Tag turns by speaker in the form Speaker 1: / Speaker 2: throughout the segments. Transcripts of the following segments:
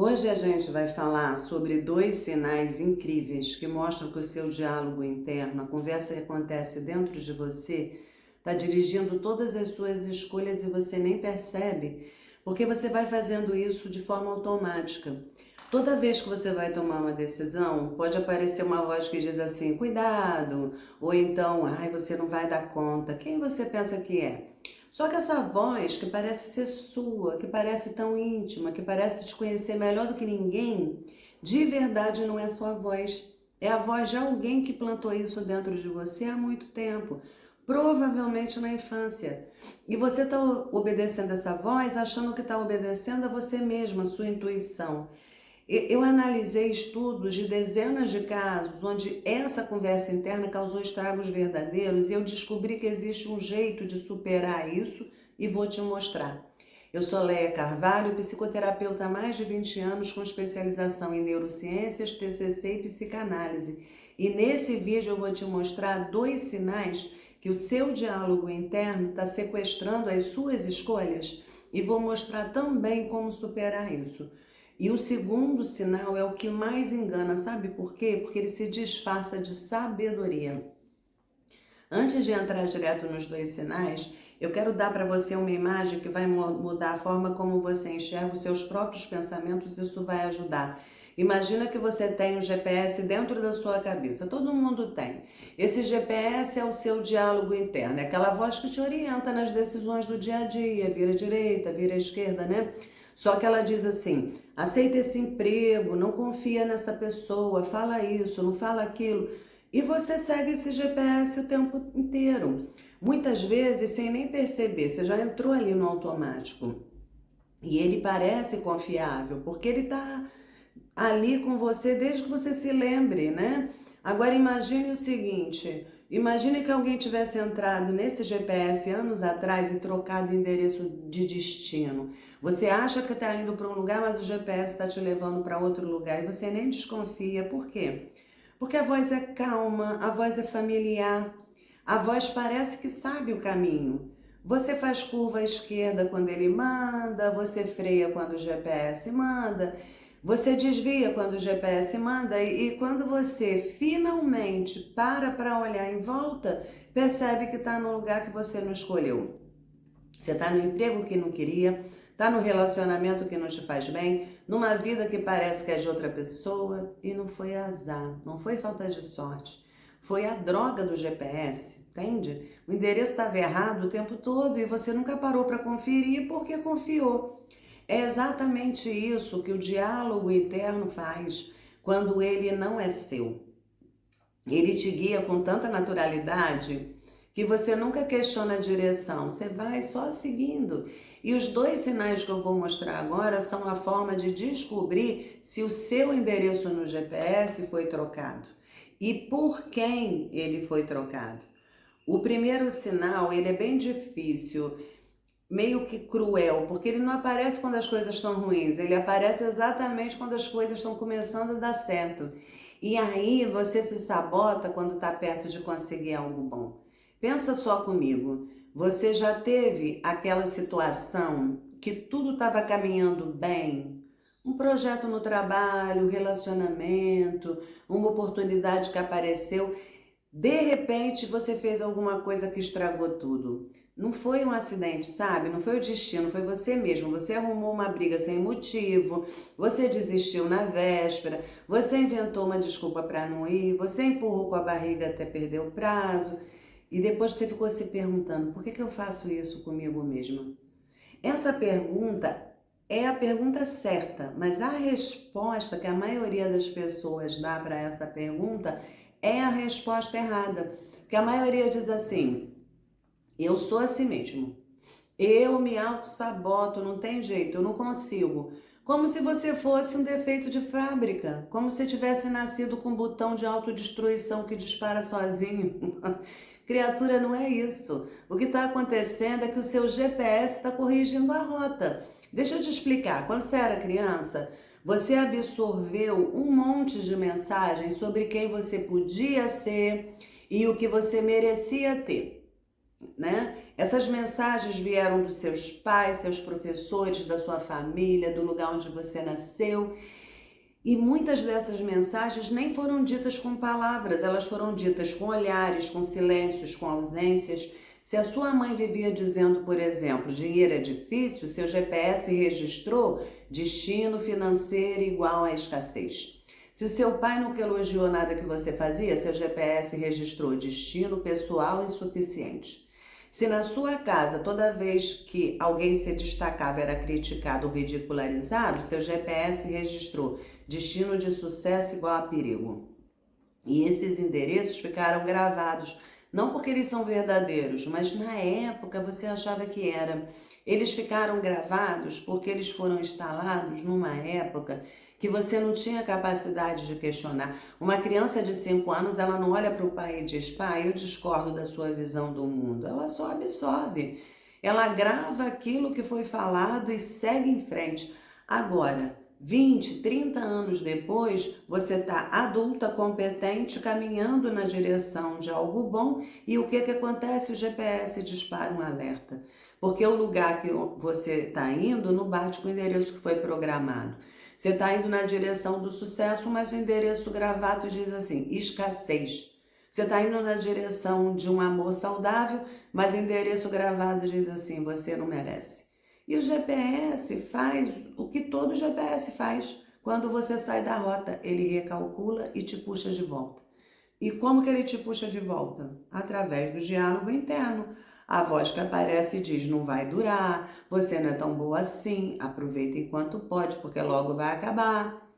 Speaker 1: Hoje a gente vai falar sobre dois sinais incríveis que mostram que o seu diálogo interno, a conversa que acontece dentro de você, está dirigindo todas as suas escolhas e você nem percebe, porque você vai fazendo isso de forma automática. Toda vez que você vai tomar uma decisão, pode aparecer uma voz que diz assim, cuidado, ou então, ai, você não vai dar conta. Quem você pensa que é? Só que essa voz que parece ser sua, que parece tão íntima, que parece te conhecer melhor do que ninguém, de verdade não é sua voz. É a voz de alguém que plantou isso dentro de você há muito tempo, provavelmente na infância. E você está obedecendo essa voz achando que está obedecendo a você mesma, a sua intuição. Eu analisei estudos de dezenas de casos onde essa conversa interna causou estragos verdadeiros e eu descobri que existe um jeito de superar isso e vou te mostrar. Eu sou Leia Carvalho, psicoterapeuta há mais de 20 anos com especialização em neurociências, TCC e psicanálise. E nesse vídeo eu vou te mostrar dois sinais que o seu diálogo interno está sequestrando as suas escolhas e vou mostrar também como superar isso. E o segundo sinal é o que mais engana, sabe por quê? Porque ele se disfarça de sabedoria. Antes de entrar direto nos dois sinais, eu quero dar para você uma imagem que vai mudar a forma como você enxerga os seus próprios pensamentos, isso vai ajudar. Imagina que você tem um GPS dentro da sua cabeça, todo mundo tem. Esse GPS é o seu diálogo interno, é aquela voz que te orienta nas decisões do dia a dia, vira direita, vira esquerda, né? Só que ela diz assim, aceita esse emprego, não confia nessa pessoa, fala isso, não fala aquilo. E você segue esse GPS o tempo inteiro. Muitas vezes sem nem perceber, você já entrou ali no automático. E ele parece confiável, porque ele está ali com você desde que você se lembre, né? Agora imagine o seguinte, imagine que alguém tivesse entrado nesse GPS anos atrás e trocado o endereço de destino. Você acha que está indo para um lugar, mas o GPS está te levando para outro lugar e você nem desconfia. Por quê? Porque a voz é calma, a voz é familiar, a voz parece que sabe o caminho. Você faz curva à esquerda quando ele manda, você freia quando o GPS manda, você desvia quando o GPS manda e quando você finalmente para olhar em volta, percebe que está no lugar que você não escolheu. Você está no emprego que não queria, está no relacionamento que não te faz bem, numa vida que parece que é de outra pessoa e não foi azar, não foi falta de sorte, foi a droga do GPS, entende? O endereço estava errado o tempo todo e você nunca parou para conferir porque confiou. É exatamente isso que o diálogo interno faz quando ele não é seu. Ele te guia com tanta naturalidade que você nunca questiona a direção, você vai só seguindo. E os dois sinais que eu vou mostrar agora são a forma de descobrir se o seu endereço no GPS foi trocado e por quem ele foi trocado. O primeiro sinal, ele é bem difícil, meio que cruel, porque ele não aparece quando as coisas estão ruins, ele aparece exatamente quando as coisas estão começando a dar certo. E aí você se sabota quando está perto de conseguir algo bom. Pensa só comigo, você já teve aquela situação que tudo estava caminhando bem? Um projeto no trabalho, relacionamento, uma oportunidade que apareceu, de repente você fez alguma coisa que estragou tudo. Não foi um acidente, sabe? Não foi o destino, foi você mesmo. Você arrumou uma briga sem motivo, você desistiu na véspera, você inventou uma desculpa para não ir, você empurrou com a barriga até perder o prazo e depois você ficou se perguntando, por que eu faço isso comigo mesma? Essa pergunta é a pergunta certa, mas a resposta que a maioria das pessoas dá para essa pergunta é a resposta errada. Porque a maioria diz assim, eu sou assim mesmo, eu me auto-saboto, não tem jeito, eu não consigo. Como se você fosse um defeito de fábrica, como se tivesse nascido com um botão de autodestruição que dispara sozinho. Criatura, não é isso. O que está acontecendo é que o seu GPS está corrigindo a rota. Deixa eu te explicar. Quando você era criança, você absorveu um monte de mensagens sobre quem você podia ser e o que você merecia ter. né? Essas mensagens vieram dos seus pais, seus professores, da sua família, do lugar onde você nasceu. E muitas dessas mensagens nem foram ditas com palavras, elas foram ditas com olhares, com silêncios, com ausências. Se a sua mãe vivia dizendo, por exemplo, dinheiro é difícil, seu GPS registrou destino financeiro igual a escassez. Se o seu pai nunca elogiou nada que você fazia, seu GPS registrou destino pessoal insuficiente. Se na sua casa, toda vez que alguém se destacava era criticado ou ridicularizado, seu GPS registrou destino de sucesso igual a perigo. E esses endereços ficaram gravados, não porque eles são verdadeiros, mas na época você achava que era. Eles ficaram gravados porque eles foram instalados numa época que você não tinha capacidade de questionar. Uma criança de 5 anos, ela não olha para o pai e diz, pai, eu discordo da sua visão do mundo. Ela só absorve. Ela grava aquilo que foi falado e segue em frente. Agora, 20, 30 anos depois, você está adulta, competente, caminhando na direção de algo bom e o que acontece? O GPS dispara um alerta, porque o lugar que você está indo não bate com o endereço que foi programado. Você está indo na direção do sucesso, mas o endereço gravado diz assim, escassez. Você está indo na direção de um amor saudável, mas o endereço gravado diz assim, você não merece. E o GPS faz o que todo GPS faz. Quando você sai da rota, ele recalcula e te puxa de volta. E como que ele te puxa de volta? Através do diálogo interno. A voz que aparece e diz, não vai durar, você não é tão boa assim, aproveita enquanto pode, porque logo vai acabar.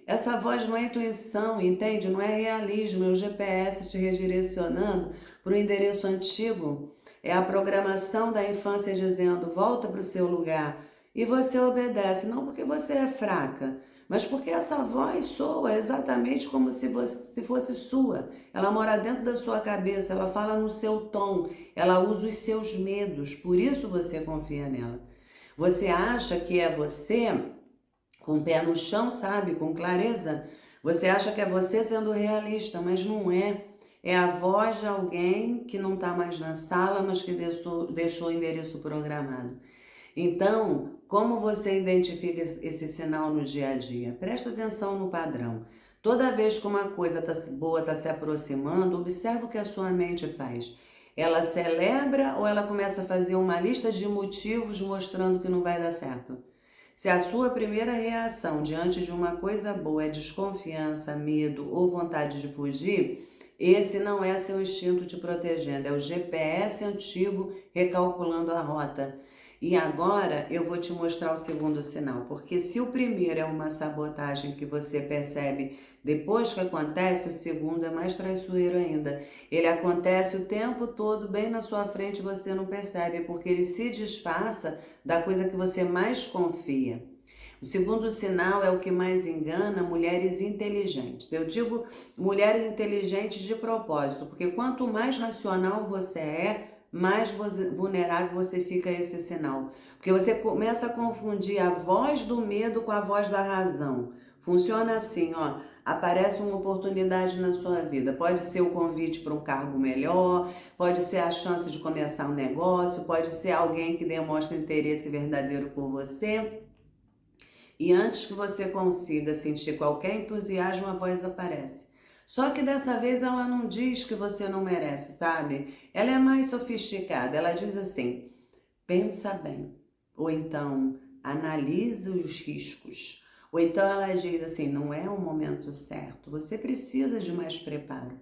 Speaker 1: Essa voz não é intuição, entende? Não é realismo, é o GPS te redirecionando para o endereço antigo. É a programação da infância dizendo, volta para o seu lugar. E você obedece, não porque você é fraca, mas porque essa voz soa exatamente como se fosse sua. Ela mora dentro da sua cabeça, ela fala no seu tom, ela usa os seus medos, por isso você confia nela. Você acha que é você com o pé no chão, sabe, com clareza? Você acha que é você sendo realista, mas não é. É a voz de alguém que não está mais na sala, mas que deixou o endereço programado. Então, como você identifica esse sinal no dia a dia? Presta atenção no padrão. Toda vez que uma coisa boa está se aproximando, observa o que a sua mente faz. Ela celebra ou ela começa a fazer uma lista de motivos mostrando que não vai dar certo? Se a sua primeira reação diante de uma coisa boa é desconfiança, medo ou vontade de fugir, esse não é seu instinto te protegendo, é o GPS antigo recalculando a rota. E agora eu vou te mostrar o segundo sinal, porque se o primeiro é uma sabotagem que você percebe depois que acontece, o segundo é mais traiçoeiro ainda. Ele acontece o tempo todo bem na sua frente e você não percebe, porque ele se disfarça da coisa que você mais confia. O segundo sinal é o que mais engana mulheres inteligentes. Eu digo mulheres inteligentes de propósito, porque quanto mais racional você é, mais vulnerável você fica a esse sinal. Porque você começa a confundir a voz do medo com a voz da razão. Funciona assim, ó. Aparece uma oportunidade na sua vida. Pode ser o convite para um cargo melhor, pode ser a chance de começar um negócio, pode ser alguém que demonstra interesse verdadeiro por você. E antes que você consiga sentir qualquer entusiasmo, a voz aparece. Só que dessa vez ela não diz que você não merece, sabe? Ela é mais sofisticada. Ela diz assim, pensa bem. Ou então, analise os riscos. Ou então ela diz assim, não é o momento certo. Você precisa de mais preparo.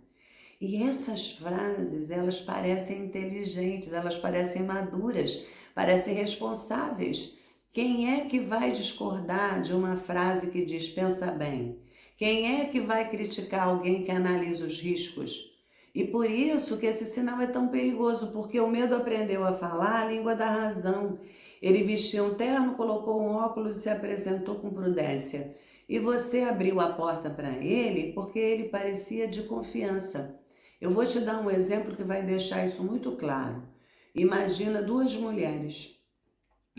Speaker 1: E essas frases, elas parecem inteligentes, elas parecem maduras, parecem responsáveis. Quem é que vai discordar de uma frase que diz pensa bem? Quem é que vai criticar alguém que analisa os riscos? E por isso que esse sinal é tão perigoso, porque o medo aprendeu a falar a língua da razão. Ele vestiu um terno, colocou um óculos e se apresentou com prudência. E você abriu a porta para ele porque ele parecia de confiança. Eu vou te dar um exemplo que vai deixar isso muito claro. Imagina duas mulheres.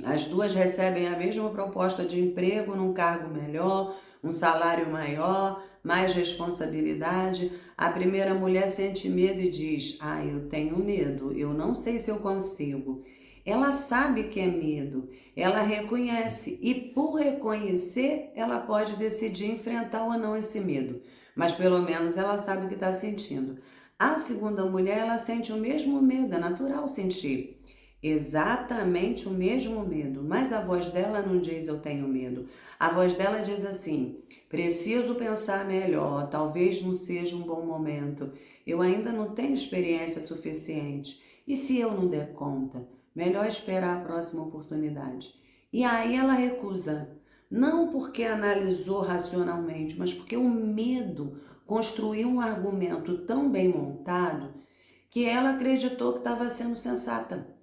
Speaker 1: As duas recebem a mesma proposta de emprego num cargo melhor, um salário maior, mais responsabilidade. A primeira mulher sente medo e diz: ah, eu tenho medo, eu não sei se eu consigo. Ela sabe que é medo, ela reconhece e por reconhecer, ela pode decidir enfrentar ou não esse medo, mas pelo menos ela sabe o que está sentindo. A segunda mulher, ela sente o mesmo medo, é natural sentir exatamente o mesmo medo, mas a voz dela não diz eu tenho medo. A voz dela diz assim: preciso pensar melhor, talvez não seja um bom momento, eu ainda não tenho experiência suficiente. E se eu não der conta? Melhor esperar a próxima oportunidade. E aí ela recusa, não porque analisou racionalmente, mas porque o medo construiu um argumento tão bem montado que ela acreditou que estava sendo sensata.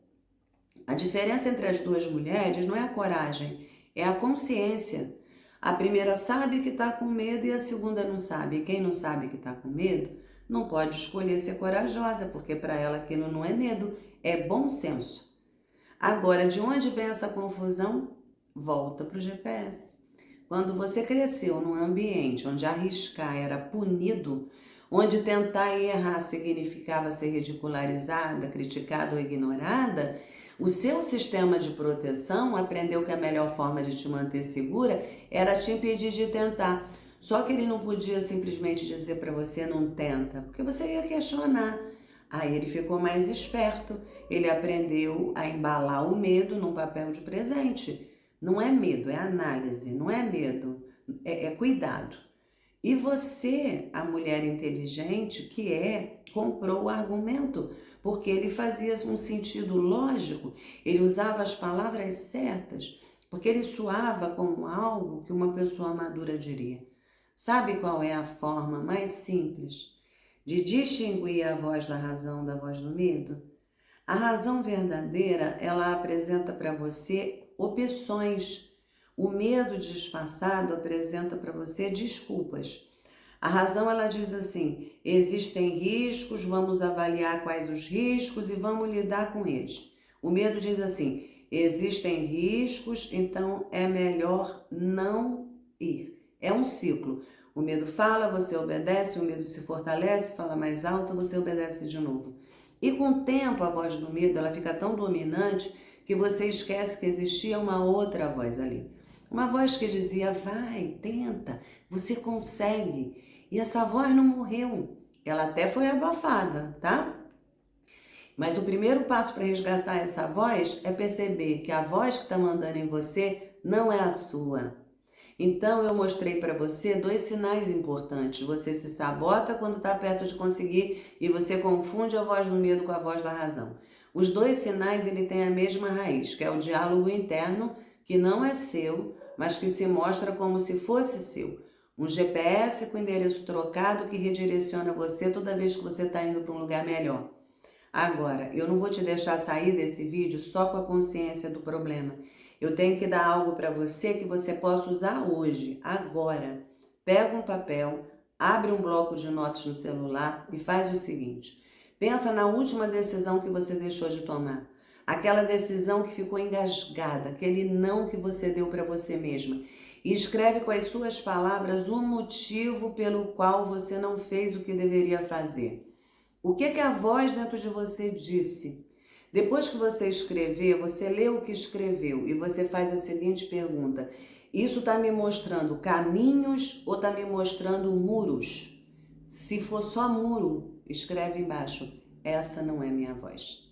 Speaker 1: A diferença entre as duas mulheres não é a coragem, é a consciência. A primeira sabe que está com medo e a segunda não sabe. E quem não sabe que está com medo não pode escolher ser corajosa, porque para ela aquilo não é medo, é bom senso. Agora, de onde vem essa confusão? Volta para o GPS. Quando você cresceu num ambiente onde arriscar era punido, onde tentar e errar significava ser ridicularizada, criticada ou ignorada, o seu sistema de proteção aprendeu que a melhor forma de te manter segura era te impedir de tentar. Só que ele não podia simplesmente dizer para você não tenta, porque você ia questionar. Aí ele ficou mais esperto, ele aprendeu a embalar o medo num papel de presente. Não é medo, é análise, não é medo, é cuidado. E você, a mulher inteligente que é, comprou o argumento, porque ele fazia um sentido lógico, ele usava as palavras certas, porque ele soava como algo que uma pessoa madura diria. Sabe qual é a forma mais simples de distinguir a voz da razão da voz do medo? A razão verdadeira, ela apresenta para você opções. O medo disfarçado apresenta para você desculpas. A razão, ela diz assim: existem riscos, vamos avaliar quais os riscos e vamos lidar com eles. O medo diz assim: existem riscos, então é melhor não ir. É um ciclo. O medo fala, você obedece, o medo se fortalece, fala mais alto, você obedece de novo. E com o tempo, a voz do medo, ela fica tão dominante que você esquece que existia uma outra voz ali. Uma voz que dizia: vai, tenta, você consegue. E essa voz não morreu. Ela até foi abafada, tá? Mas o primeiro passo para resgatar essa voz é perceber que a voz que está mandando em você não é a sua. Então eu mostrei para você dois sinais importantes. Você se sabota quando está perto de conseguir e você confunde a voz do medo com a voz da razão. Os dois sinais, ele tem a mesma raiz, que é o diálogo interno, que não é seu, mas que se mostra como se fosse seu. Um GPS com endereço trocado que redireciona você toda vez que você está indo para um lugar melhor. Agora, eu não vou te deixar sair desse vídeo só com a consciência do problema. Eu tenho que dar algo para você que você possa usar hoje, agora. Pega um papel, abre um bloco de notas no celular e faz o seguinte. Pensa na última decisão que você deixou de tomar. Aquela decisão que ficou engasgada, aquele não que você deu para você mesma. E escreve com as suas palavras o motivo pelo qual você não fez o que deveria fazer. O que a voz dentro de você disse? Depois que você escrever, você lê o que escreveu e você faz a seguinte pergunta: isso está me mostrando caminhos ou está me mostrando muros? Se for só muro, escreve embaixo: essa não é minha voz.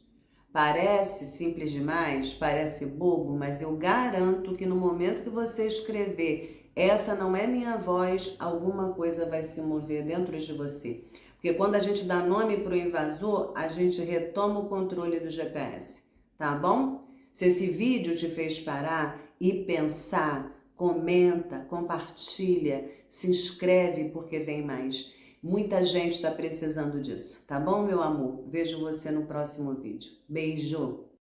Speaker 1: Parece simples demais, parece bobo, mas eu garanto que no momento que você escrever essa não é minha voz, alguma coisa vai se mover dentro de você. Porque quando a gente dá nome para o invasor, a gente retoma o controle do GPS, tá bom? Se esse vídeo te fez parar e pensar, comenta, compartilha, se inscreve porque vem mais. Muita gente está precisando disso, tá bom, meu amor? Vejo você no próximo vídeo. Beijo!